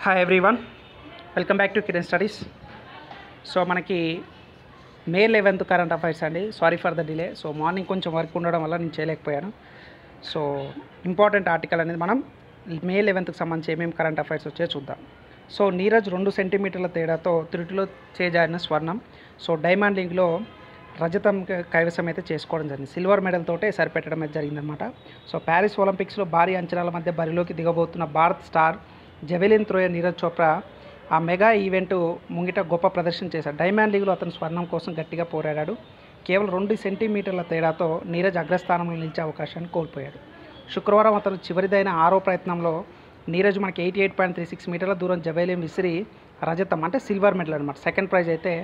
Hi everyone, welcome back to Kiran studies. So మనకి మే 11th current affairs అండి. Sorry for the delay. So morning కొంచెం work ఉండడం వల్ల నేను చేయలేకపోయాను. సో ఇంపార్టెంట్ ఆర్టికల్ అనేది మనం మే 11th సంబంధించి ఏమేమి కరెంట్ అఫైర్స్ వచ్చాయో చూద్దాం. సో నీరజ్ 2 సెంటీమీటర్ల తేడాతో త్రుటిలో చేజారిన స్వర్ణం. సో డైమండ్ లీగ్లో రజతం కైవసం అయితే చేసుకోవడం జరిగింది. సిల్వర్ మెడల్ తోటే సరిపెట్టడం అయితే జరిగిందనమాట. సో ప్యారిస్ ఒలింపిక్స్లో భారీ అంచనాల మధ్య బరిలోకి దిగబోతున్న భారత్ స్టార్ జెవెలిన్ త్రోయర్ నీరజ్ చోప్రా ఆ మెగా ఈవెంట్ ముంగిట గొప్ప ప్రదర్శన చేశాడు. డైమండ్ లీగ్లో అతను స్వర్ణం కోసం గట్టిగా పోరాడాడు. కేవలం 2 సెంటీమీటర్ల తేడాతో నీరజ్ అగ్రస్థానంలో నిలిచే అవకాశాన్ని కోల్పోయాడు. శుక్రవారం అతను చివరిదైన 6వ ప్రయత్నంలో నీరజ్ మనకి 88.36 మీటర్ల దూరం జెవెలిన్ విసిరి రజతం అంటే సిల్వర్ మెడల్ అనమాట. సెకండ్ ప్రైజ్ అయితే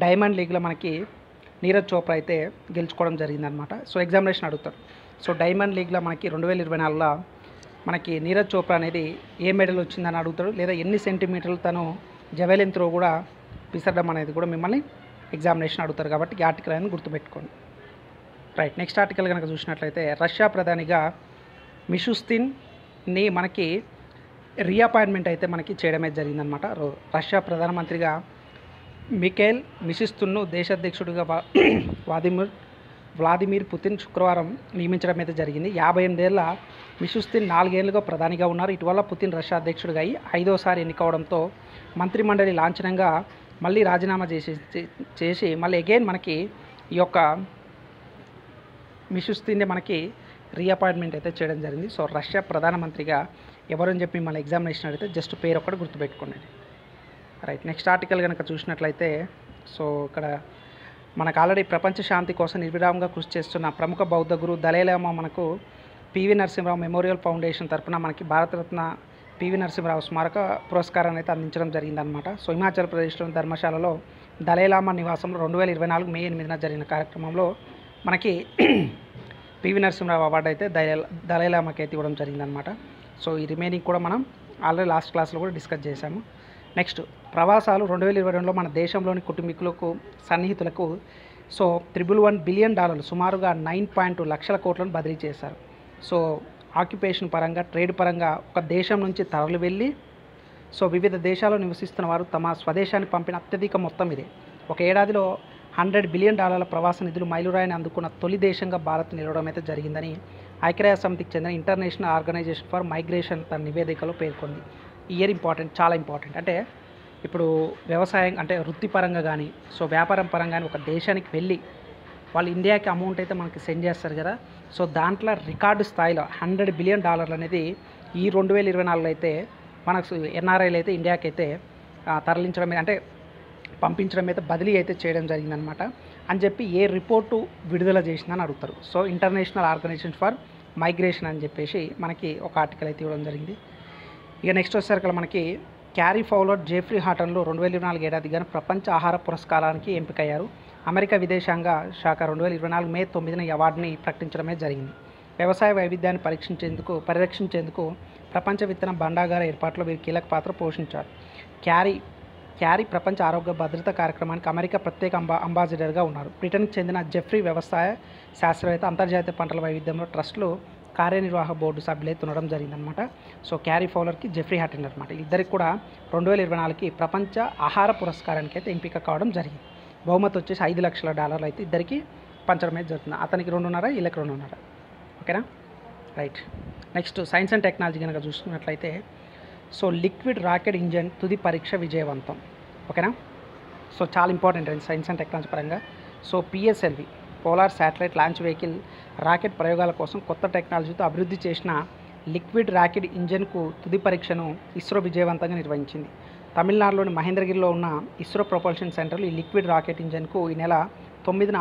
డైమండ్ లీగ్లో మనకి నీరజ్ చోప్రా అయితే గెలుచుకోవడం జరిగిందనమాట. సో ఎగ్జామినేషన్ అడుగుతారు. సో డైమండ్ లీగ్లో మనకి 2024లో మనకి నీరజ్ చోప్రా అనేది ఏ మెడల్ వచ్చిందని అడుగుతాడు, లేదా ఎన్ని సెంటీమీటర్లు తను జెవెలిన్ త్రో కూడా విసరడం అనేది కూడా మిమ్మల్ని ఎగ్జామినేషన్ అడుగుతారు. కాబట్టి ఈ ఆర్టికల్ అనేది గుర్తుపెట్టుకోండి. రైట్, నెక్స్ట్ ఆర్టికల్ కనుక చూసినట్లయితే రష్యా ప్రధానిగా మిషుస్తిన్ని మనకి రీఅపాయింట్మెంట్ అయితే మనకి చేయడమే జరిగిందనమాట. రష్యా ప్రధానమంత్రిగా మిఖైల్ మిషుస్తిన్ను దేశాధ్యక్షుడిగా వ్లాదిమిర్ పుతిన్ శుక్రవారం నియమించడం అయితే జరిగింది. 58 ఏళ్ల మిషుస్తిన్ 4 ఏళ్లుగా ప్రధానిగా ఉన్నారు. ఇటీవల పుతిన్ రష్యా అధ్యక్షుడిగా అయి 5వసారి ఎన్నికవడంతో మంత్రిమండలి లాంఛనంగా మళ్ళీ రాజీనామా చేసి మళ్ళీ అగైన్ మనకి ఈ యొక్క మిషుస్తిన్ని మనకి రీఅపాయింట్మెంట్ అయితే చేయడం జరిగింది. సో రష్యా ప్రధానమంత్రిగా ఎవరని చెప్పి మళ్ళీ ఎగ్జామినేషన్ అడిగితే జస్ట్ పేరు ఒకటి గుర్తుపెట్టుకోండి. రైట్, నెక్స్ట్ ఆర్టికల్ కనుక చూసినట్లయితే సో ఇక్కడ మనకు ఆల్రెడీ ప్రపంచ శాంతి కోసం నిర్విరామంగా కృషి చేస్తున్న ప్రముఖ బౌద్ధ గురువు దలైలామా మనకు పివి నరసింహరావు మెమోరియల్ ఫౌండేషన్ తరఫున మనకి భారతరత్న పివి నరసింహరావు స్మారక పురస్కారాన్ని అయితే అందించడం జరిగిందనమాట. సో హిమాచల్ ప్రదేశ్లోని ధర్మశాలలో దలైలామా నివాసంలో 2024 మే 8న జరిగిన కార్యక్రమంలో మనకి పివి నరసింహరావు అవార్డు అయితే దలైలామాకి అయితే ఇవ్వడం జరిగిందనమాట. సో ఈ రిమైనింగ్ కూడా మనం ఆల్రెడీ లాస్ట్ క్లాస్లో కూడా డిస్కస్ చేశాము. నెక్స్ట్ ప్రవాసాలు 2022లో మన దేశంలోని కుటుంబీకులకు సన్నిహితులకు సో $111 బిలియన్ సుమారుగా 9.2 లక్షల కోట్లను బదిలీ చేశారు. సో ఆక్యుపేషన్ పరంగా, ట్రేడ్ పరంగా ఒక దేశం నుంచి తరలి వెళ్ళి సో వివిధ దేశాల్లో నివసిస్తున్న వారు తమ స్వదేశాన్ని పంపిన అత్యధిక మొత్తం ఇదే. ఒక ఏడాదిలో $100 బిలియన్ ప్రవాస నిధులు మైలురాయిని అందుకున్న తొలి దేశంగా భారత్ నిలవడం అయితే జరిగిందని ఐక్యరాజ్య సమితికి చెందిన ఇంటర్నేషనల్ ఆర్గనైజేషన్ ఫర్ మైగ్రేషన్ తన నివేదికలో పేర్కొంది. ఇయర్ ఇంపార్టెంట్, చాలా ఇంపార్టెంట్. అంటే ఇప్పుడు వ్యవసాయం అంటే వృత్తిపరంగా కానీ సో వ్యాపారం పరంగా కానీ ఒక దేశానికి వెళ్ళి వాళ్ళు ఇండియాకి అమౌంట్ అయితే మనకి సెండ్ చేస్తారు కదా. సో దాంట్లో రికార్డు స్థాయిలో $100 బిలియన్ అనేది ఈ 2024లో అయితే మనకు ఎన్ఆర్ఐలు అయితే ఇండియాకి అయితే తరలించడం అంటే పంపించడం అయితే బదిలీ అయితే చేయడం జరిగిందనమాట అని చెప్పి ఏ రిపోర్టు విడుదల చేసిందని అడుగుతారు. So international organisation for migration అని చెప్పేసి మనకి ఒక ఆర్టికల్ అయితే ఇవ్వడం జరిగింది. ఇక నెక్స్ట్ వచ్చేసరికి మనకి క్యారీ ఫౌలర్ జెఫ్రీ హాటన్లో 2024 ఏడాదిగా ప్రపంచ ఆహార పురస్కారానికి ఎంపికయ్యారు. అమెరికా విదేశాంగ శాఖ 2024 మే 9న ఈ అవార్డుని ప్రకటించడమే జరిగింది. వ్యవసాయ వైవిధ్యాన్ని పరిరక్షించేందుకు ప్రపంచ విత్తన భండాగార ఏర్పాట్లో వీరు కీలక పాత్ర పోషించారు. క్యారీ ప్రపంచ ఆరోగ్య భద్రత కార్యక్రమానికి అమెరికా ప్రత్యేక అంబాసిడర్గా ఉన్నారు. బ్రిటన్కి చెందిన జెఫ్రీ వ్యవసాయ శాస్త్రవేత్త, అంతర్జాతీయ పంటల వైవిధ్యంలో ట్రస్టులు కార్యనిర్వాహక బోర్డు సభ్యులైతే ఉండడం జరిగిందనమాట. సో క్యారీ ఫౌలర్కి జెఫ్రీ హాటన్ అనమాట. ఇద్దరికి కూడా 2024కి ప్రపంచ ఆహార పురస్కారానికి అయితే ఎంపిక కావడం జరిగింది. బహుమతి వచ్చేసి $5 లక్షల అయితే ఇద్దరికి పంచడం అయితే జరుగుతుంది. అతనికి 2.5, వీళ్ళకి 2.5. ఓకేనా. Right, next science and technology కనుక చూసుకున్నట్లయితే సో లిక్విడ్ రాకెట్ ఇంజన్ తుది పరీక్ష విజయవంతం. ఓకేనా. సో చాలా ఇంపార్టెంట్ అండి సైన్స్ అండ్ టెక్నాలజీ పరంగా. So PSLV polar satellite launch vehicle rocket ప్రయోగాల కోసం కొత్త టెక్నాలజీతో అభివృద్ధి చేసిన లిక్విడ్ రాకెట్ ఇంజన్కు తుది పరీక్షను ఇస్రో విజయవంతంగా నిర్వహించింది. తమిళనాడులోని మహేంద్రగిరిలో ఉన్న ఇస్రో ప్రొపల్షన్ సెంటర్లో ఈ లిక్విడ్ రాకెట్ ఇంజన్కు ఈ నెల 9న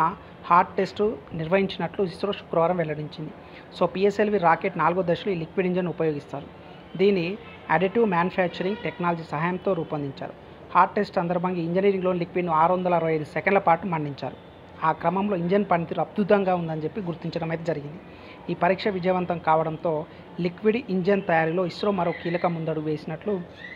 హాట్ టెస్టు నిర్వహించినట్లు ఇస్రో శుక్రవారం వెల్లడించింది. సో పిఎస్ఎల్వి రాకెట్ 4వ దశలో ఈ లిక్విడ్ ఇంజన్ ఉపయోగిస్తారు. దీన్ని అడిటివ్ మ్యానుఫ్యాక్చరింగ్ టెక్నాలజీ సహాయంతో రూపొందించారు. హాట్ టెస్ట్ సందర్భంగా ఇంజనీరింగ్లోని లిక్విడ్ను 665 సెకండ్ల పాటు మండించారు. ఆ క్రమంలో ఇంజన్ పనితీరు అద్భుతంగా ఉందని చెప్పి గుర్తించడం అయితే జరిగింది. ఈ పరీక్ష విజయవంతం కావడంతో లిక్విడ్ ఇంజన్ తయారీలో ఇస్రో మరో కీలక ముందడుగు వేసినట్లు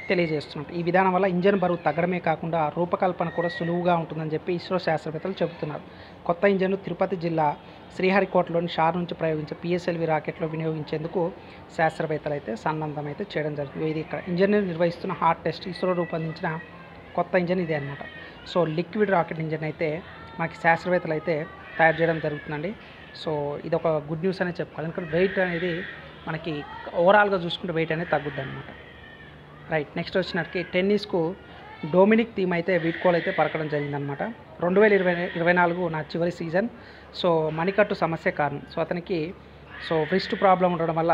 తెలియజేస్తున్నారు. ఈ విధానం వల్ల ఇంజన్ బరువు తగ్గడమే కాకుండా రూపకల్పన కూడా సులువుగా ఉంటుందని చెప్పి ఇస్రో శాస్త్రవేత్తలు చెబుతున్నారు. కొత్త ఇంజన్ను తిరుపతి జిల్లా శ్రీహరికోటలోని షార్ నుంచి ప్రయోగించే పిఎస్ఎల్వి రాకెట్లో వినియోగించేందుకు శాస్త్రవేత్తలు అయితే సన్నద్ధం అయితే చేయడం జరిగింది. ఇది ఇక్కడ ఇంజన్ నిర్వహిస్తున్న హాట్ టెస్ట్ ఇస్రో రూపొందించిన కొత్త ఇంజన్ ఇదే అనమాట. సో లిక్విడ్ రాకెట్ ఇంజన్ అయితే మనకి శాస్త్రవేత్తలు అయితే తయారు చేయడం జరుగుతుందండి. సో ఇది ఒక గుడ్ న్యూస్ అనే చెప్పుకోవాలి. ఎందుకంటే వెయిట్ అనేది మనకి ఓవరాల్గా చూసుకుంటే వెయిట్ అనేది తగ్గుద్ది అనమాట. రైట్, నెక్స్ట్ వచ్చినట్టుకి టెన్నిస్కు డొమినిక్ థీమ్ అయితే వీడ్కోలు అయితే పలకడం జరిగిందనమాట. 2024 నా చివరి సీజన్. సో మణికట్టు సమస్య కారణం. సో అతనికి వ్రిస్ట్ ప్రాబ్లం ఉండడం వల్ల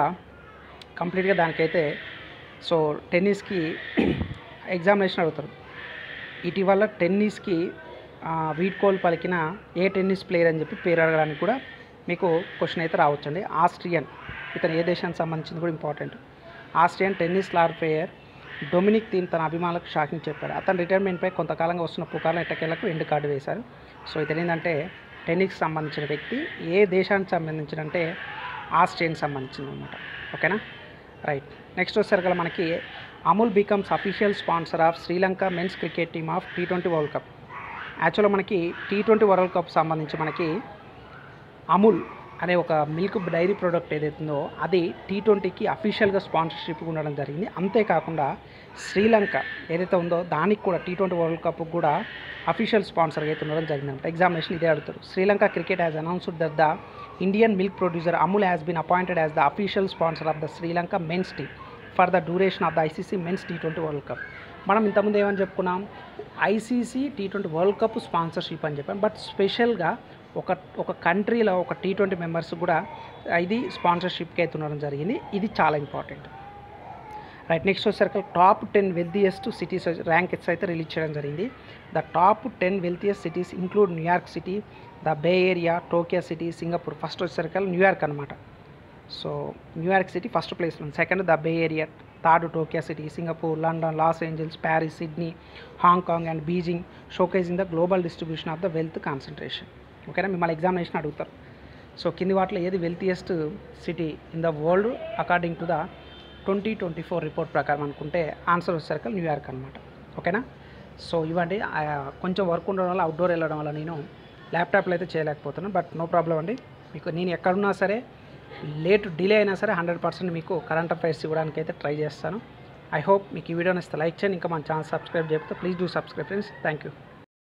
కంప్లీట్గా దానికైతే టెన్నిస్కి ఎగ్జామినేషన్ అడుగుతారు. ఇటీవల టెన్నిస్కి వీడ్కోలు పలికిన ఏ టెన్నిస్ ప్లేయర్ అని చెప్పి పేరు అడగడానికి కూడా మీకు క్వశ్చన్ అయితే రావచ్చండి. ఆస్ట్రియన్, ఇతను ఏ దేశానికి సంబంధించింది కూడా important. Austrian tennis star player Dominic theme తన అభిమానులకు షాకింగ్ చెప్పారు. అతను రిటైర్మెంట్పై కొంతకాలంగా వస్తున్న పుకార్ల ఎట్టకేలకు ఎండ్ కార్డు వేశారు. సో ఇతను ఏంటంటే టెన్నిస్కి సంబంధించిన వ్యక్తి. ఏ దేశానికి సంబంధించిన అంటే ఆస్ట్రియన్కి సంబంధించింది అనమాట. ఓకేనా, రైట్. నెక్స్ట్ వచ్చేసరికి మనకి Amul becomes official sponsor of Sri Lanka men's cricket team of T20 world cup. యాక్చువల్గా మనకి T20 వరల్డ్ కప్ సంబంధించి మనకి అమూల్ అనే ఒక మిల్క్ డైరీ ప్రోడక్ట్ ఏదైతుందో అది T20కి అఫీషియల్గా స్పాన్సర్షిప్ ఉండడం జరిగింది. అంతేకాకుండా శ్రీలంక ఏదైతే ఉందో దానికి కూడా T20 వరల్డ్ కప్ కూడా అఫీషియల్ స్పాన్సర్గా అయితే ఉండడం జరిగిందంట. ఎగ్జామినేషన్ ఇదే అడుగుతారు. Sri Lanka cricket has announced that the Indian milk producer Amul has been appointed as the official sponsor of the Sri Lanka men's team for the duration of the ICC men's T20 world cup. మనం ఇంతకుముందు ఏమని చెప్పుకున్నాం, ICC T20 world cup sponsorship అని చెప్పాం. But స్పెషల్గా ఒక కంట్రీలో ఒక T20 మెంబర్స్ కూడా ఇది స్పాన్సర్షిప్కి అయితే ఉండడం జరిగింది. ఇది చాలా ఇంపార్టెంట్. రైట్, నెక్స్ట్ వచ్చేసరికి టాప్ 10 వెల్తియెస్ట్ సిటీస్ ర్యాంక్స్ అయితే రిలీజ్ చేయడం జరిగింది. The top 10 wealthiest cities include New York city, the Bay Area, Tokyo city, Singapore. First వచ్చేసరికి న్యూయార్క్ అనమాట. సో న్యూయార్క్ సిటీ ఫస్ట్ ప్లేస్లో ఉంది. Second the Bay Area, third Tokyo city, Singapore, London, Los Angeles, Paris, Sydney, Hong Kong and Beijing showcasing the global distribution of the wealth concentration. ఓకేనా, మిమ్మల్ని examination అడుగుతారు. So కింది వాటిలో ఏది wealthiest city in the world according to the 2024 report ప్రకారం అనుకుంటే answer వచ్చేసరికి New York అనమాట. ఓకేనా, సో ఇవ్వండి. కొంచెం వర్క్ ఉండడం వల్ల అవుట్డోర్ వెళ్ళడం వల్ల నేను ల్యాప్టాప్లో అయితే చేయలేకపోతున్నాను. బట్ నో ప్రాబ్లం అండి. మీకు నేను ఎక్కడున్నా సరే డిలే అయినా సరే 100% మీకు కరెంట్ అఫైర్స్ ఇవ్వడానికి అయితే ట్రై చేస్తాను. ఐ హోప్ మీకు ఈ వీడియోని ఇస్తే లైక్ చేయండి. ఇంకా మన ఛానల్ సబ్స్క్రైబ్ చేయకపోతే please do subscribe friends. Thank you.